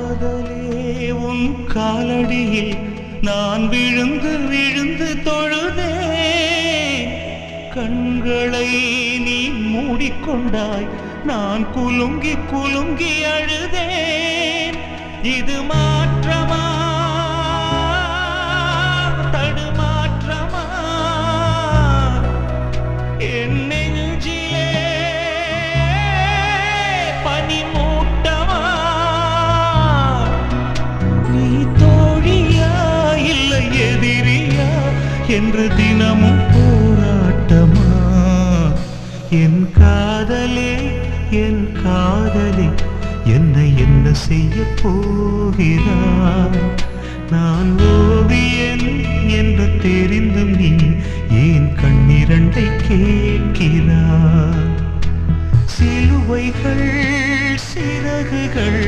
காதலே உன் காலடியில் நான் விழுந்து விழுந்து தொழுதே. கண்களை நீ மூடிக்கொண்டாய், நான் குலுங்கி குலுங்கி அழுதேன். இது மாற்றமா தடுமாற்றமா? என் நெஞ்சிலே பனிமூட்டமா? நீ தோழியா இல்லை எதிரியா என்று தினமும் போராட்டமா? என் காதலே என் காதலே என்னை என்ன செய்ய போகிறாய்? நான் ஓவியன் என்று தெரிந்தும் நீ ஏன் கண்ணிரண்டை கேட்கிறாய்? சிலுவைகள் சிறகுகள்